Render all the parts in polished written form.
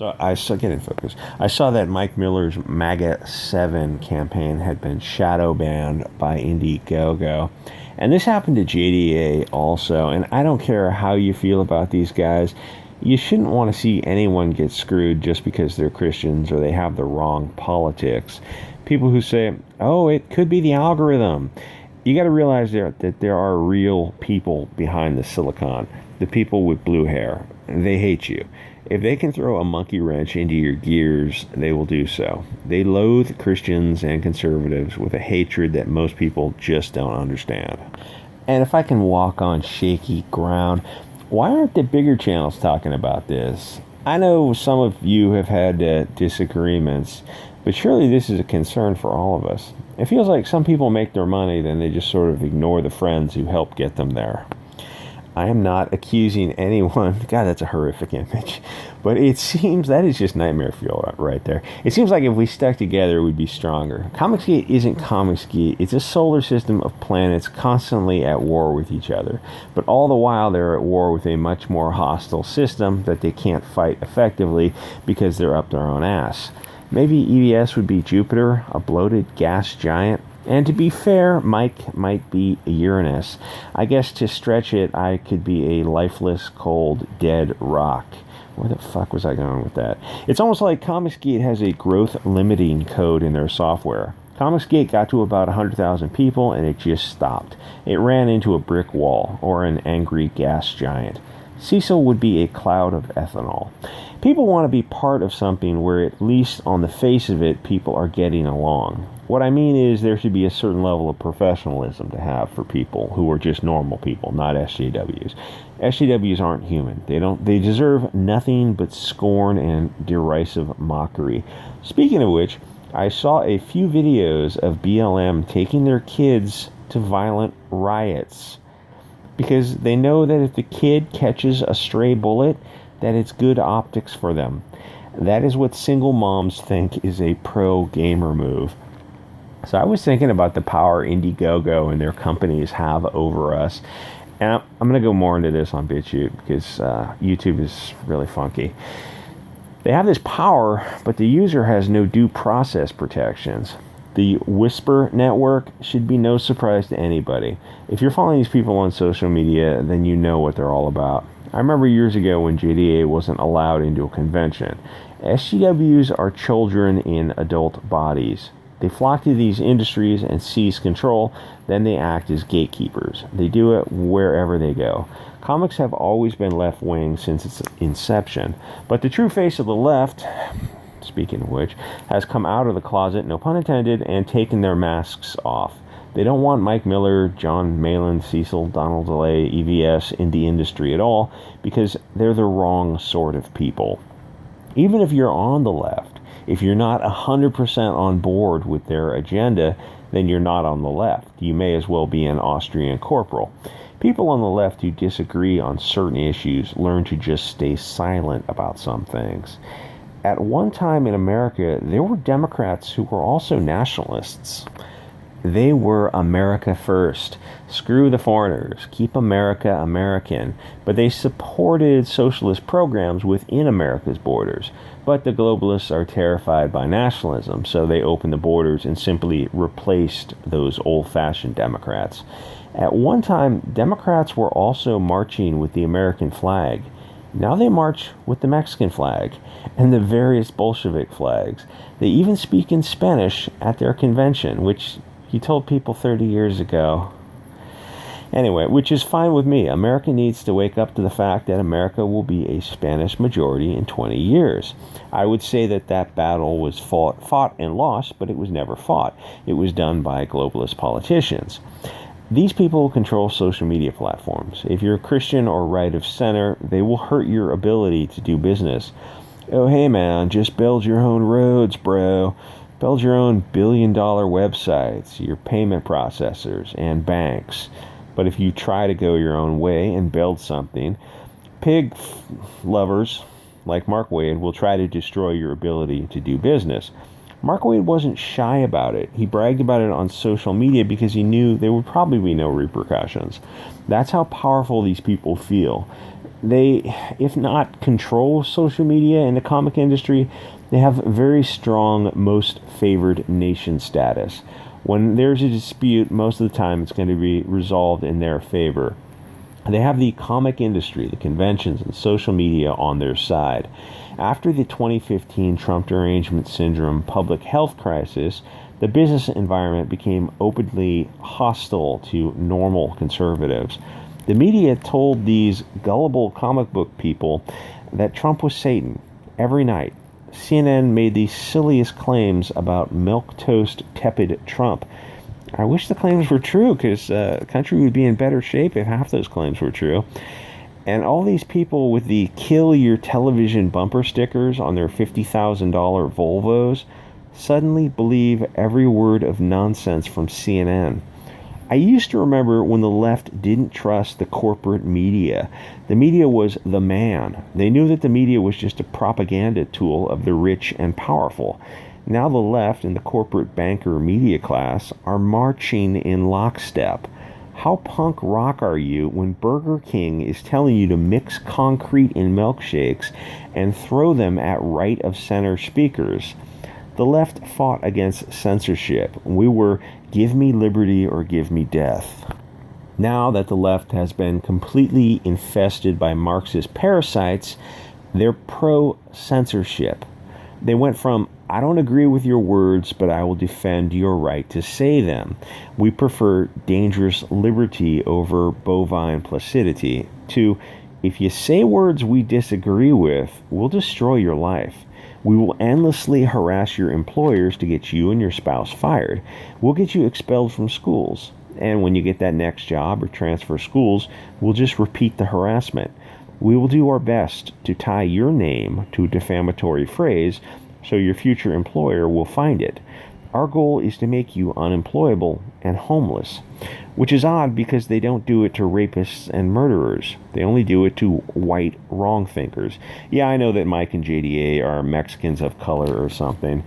So I saw, get in focus. I saw that Mike Miller's MAGA 7 campaign had been shadow banned by Indiegogo. And this happened to JDA also. And I don't care how you feel about these guys. You shouldn't want to see anyone get screwed just because they're Christians or they have the wrong politics. People who say, oh, it could be the algorithm. You got to realize that there are real people behind the silicon. The people with blue hair. They hate you. If they can throw a monkey wrench into your gears, they will do so. They loathe Christians and conservatives with a hatred that most people just don't understand. And if I can walk on shaky ground, why aren't the bigger channels talking about this? I know some of you have had disagreements, but surely this is a concern for all of us. It feels like some people make their money, then they just sort of ignore the friends who help get them there. I am not accusing anyone. God, that's a horrific image. But it seems that is just nightmare fuel right there. It seems like if we stuck together, we'd be stronger. Comicsgate isn't Comicsgate. It's a solar system of planets constantly at war with each other. But all the while, they're at war with a much more hostile system that they can't fight effectively because they're up their own ass. Maybe EVS would be Jupiter, a bloated gas giant. And to be fair, Mike might be Uranus. I guess to stretch it, I could be a lifeless, cold, dead rock. Where the fuck was I going with that? It's almost like Comicsgate has a growth limiting code in their software. Comicsgate got to about 100,000 people and it just stopped. It ran into a brick wall or an angry gas giant. Cecil would be a cloud of ethanol. People want to be part of something where at least on the face of it, people are getting along. What I mean is there should be a certain level of professionalism to have for people who are just normal people, not SJWs. SJWs aren't human. They deserve nothing but scorn and derisive mockery. Speaking of which, I saw a few videos of BLM taking their kids to violent riots because they know that if the kid catches a stray bullet, that it's good optics for them. That is what single moms think is a pro-gamer move. So I was thinking about the power Indiegogo and their companies have over us. And I'm going to go more into this on Bitchute because YouTube is really funky. They have this power, but the user has no due process protections. The Whisper network should be no surprise to anybody. If you're following these people on social media, then you know what they're all about. I remember years ago when JDA wasn't allowed into a convention. SGWs are children in adult bodies. They flock to these industries and seize control, then they act as gatekeepers. They do it wherever they go. Comics have always been left-wing since its inception, but the true face of the left, speaking of which, has come out of the closet, no pun intended, and taken their masks off. They don't want Mike Miller, John Malin, Cecil, Donald DeLay, EVS in the industry at all because they're the wrong sort of people. Even if you're on the left, if you're not 100% on board with their agenda, then you're not on the left. You may as well be an Austrian corporal. People on the left who disagree on certain issues learn to just stay silent about some things. At one time in America, there were Democrats who were also nationalists. They were America first. Screw the foreigners. Keep America American. But they supported socialist programs within America's borders. But the globalists are terrified by nationalism, so they opened the borders and simply replaced those old-fashioned Democrats. At one time, Democrats were also marching with the American flag. Now they march with the Mexican flag and the various Bolshevik flags. They even speak in Spanish at their convention, which he told people 30 years ago. Anyway, which is fine with me. America needs to wake up to the fact that America will be a Spanish majority in 20 years. I would say that battle was fought and lost, but it was never fought. It was done by globalist politicians. These people control social media platforms. If you're a Christian or right of center, they will hurt your ability to do business. Oh, hey man, just build your own roads, bro. Build your own billion-dollar websites, your payment processors, and banks. But if you try to go your own way and build something, pig lovers like Mark Wade will try to destroy your ability to do business. Mark Wade wasn't shy about it. He bragged about it on social media because he knew there would probably be no repercussions. That's how powerful these people feel. They, if not control social media in the comic industry, they have very strong most favored nation status. When there's a dispute, most of the time it's going to be resolved in their favor. They have the comic industry, the conventions, and social media on their side. After the 2015 Trump derangement syndrome public health crisis, the business environment became openly hostile to normal conservatives. The media told these gullible comic book people that Trump was Satan every night. CNN made the silliest claims about milquetoast tepid Trump. I wish the claims were true, because the country would be in better shape if half those claims were true. And all these people with the kill your television bumper stickers on their $50,000 Volvos suddenly believe every word of nonsense from CNN. I used to remember when the left didn't trust the corporate media. The media was the man. They knew that the media was just a propaganda tool of the rich and powerful. Now the left and the corporate banker media class are marching in lockstep. How punk rock are you when Burger King is telling you to mix concrete in milkshakes and throw them at right-of-center speakers? The left fought against censorship. We were give me liberty or give me death. Now that the left has been completely infested by Marxist parasites, they're pro-censorship. They went from, I don't agree with your words, but I will defend your right to say them. We prefer dangerous liberty over bovine placidity, to, if you say words we disagree with, we'll destroy your life. We will endlessly harass your employers to get you and your spouse fired. We'll get you expelled from schools. And when you get that next job or transfer schools, we'll just repeat the harassment. We will do our best to tie your name to a defamatory phrase so your future employer will find it. Our goal is to make you unemployable and homeless, which is odd because they don't do it to rapists and murderers. They only do it to white wrong-thinkers. Yeah, I know that Mike and JDA are Mexicans of color or something,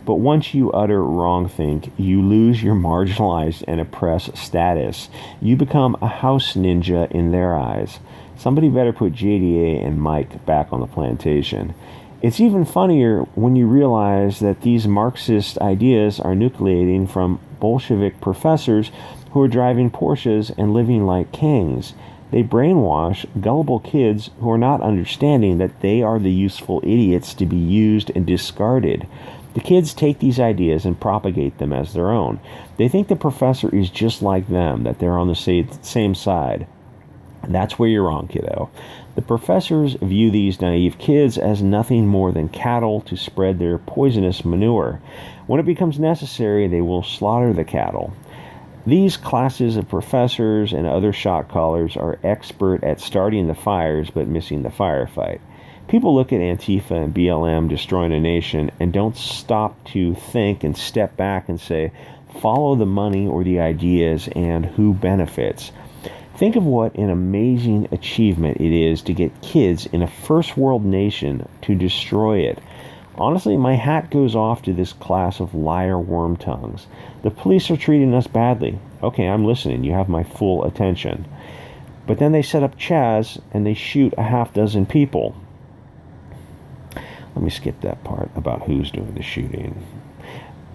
but once you utter wrong-think, you lose your marginalized and oppressed status. You become a house ninja in their eyes. Somebody better put JDA and Mike back on the plantation. It's even funnier when you realize that these Marxist ideas are nucleating from Bolshevik professors who are driving Porsches and living like kings. They brainwash gullible kids who are not understanding that they are the useful idiots to be used and discarded. The kids take these ideas and propagate them as their own. They think the professor is just like them, that they're on the same side. That's where you're wrong, kiddo. The professors view these naive kids as nothing more than cattle to spread their poisonous manure. When it becomes necessary, they will slaughter the cattle. These classes of professors and other shot callers are expert at starting the fires but missing the firefight. People look at Antifa and BLM destroying a nation and don't stop to think and step back and say, follow the money or the ideas and who benefits. Think of what an amazing achievement it is to get kids in a first world nation to destroy it. Honestly, my hat goes off to this class of liar worm tongues. The police are treating us badly. Okay, I'm listening. You have my full attention. But then they set up Chaz and they shoot a half dozen people. Let me skip that part about who's doing the shooting.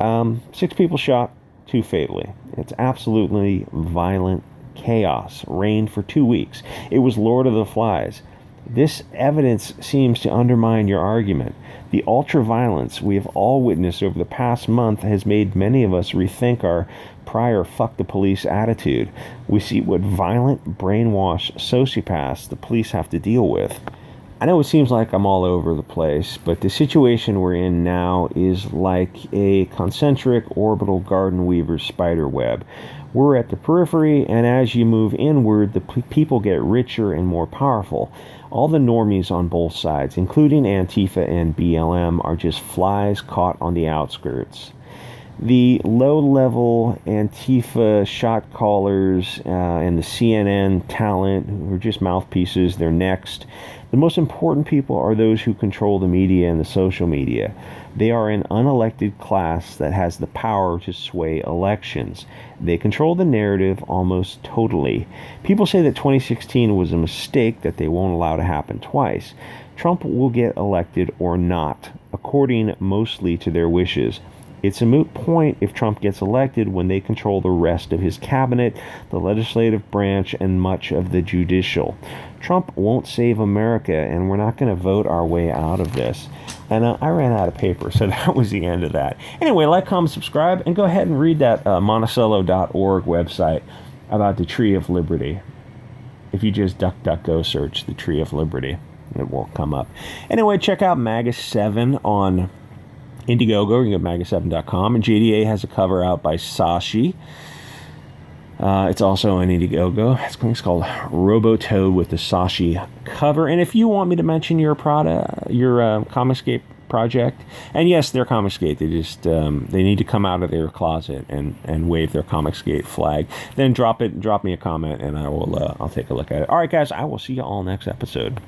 6 people shot, 2 fatally. It's absolutely violent chaos reigned for 2 weeks. It was Lord of the Flies. This evidence seems to undermine your argument. The ultra-violence we have all witnessed over the past month has made many of us rethink our prior fuck the police attitude. We see what violent, brainwashed sociopaths the police have to deal with. I know it seems like I'm all over the place, but the situation we're in now is like a concentric orbital garden weaver's spider web. We're at the periphery, and as you move inward, the people get richer and more powerful. All the normies on both sides, including Antifa and BLM, are just flies caught on the outskirts. The low-level Antifa shot callers and the CNN talent, who are just mouthpieces, they're next. The most important people are those who control the media and the social media. They are an unelected class that has the power to sway elections. They control the narrative almost totally. People say that 2016 was a mistake that they won't allow to happen twice. Trump will get elected or not, according mostly to their wishes. It's a moot point if Trump gets elected when they control the rest of his cabinet, the legislative branch, and much of the judicial. Trump won't save America, and we're not going to vote our way out of this. And I ran out of paper, so that was the end of that. Anyway, like, comment, subscribe, and go ahead and read that Monticello.org website about the Tree of Liberty. If you just DuckDuckGo search the Tree of Liberty, it will come up. Anyway, check out MAGA 7 on Indiegogo. You can go to maga7.com, and JDA has a cover out by Sashi. It's also on Indiegogo. It's called Robotoad with the Sashi cover. And if you want me to mention your Comicsgate project, and yes, they're Comicsgate. They just they need to come out of their closet and wave their Comicsgate flag. Then drop me a comment, and I'll take a look at it. All right, guys, I will see you all next episode.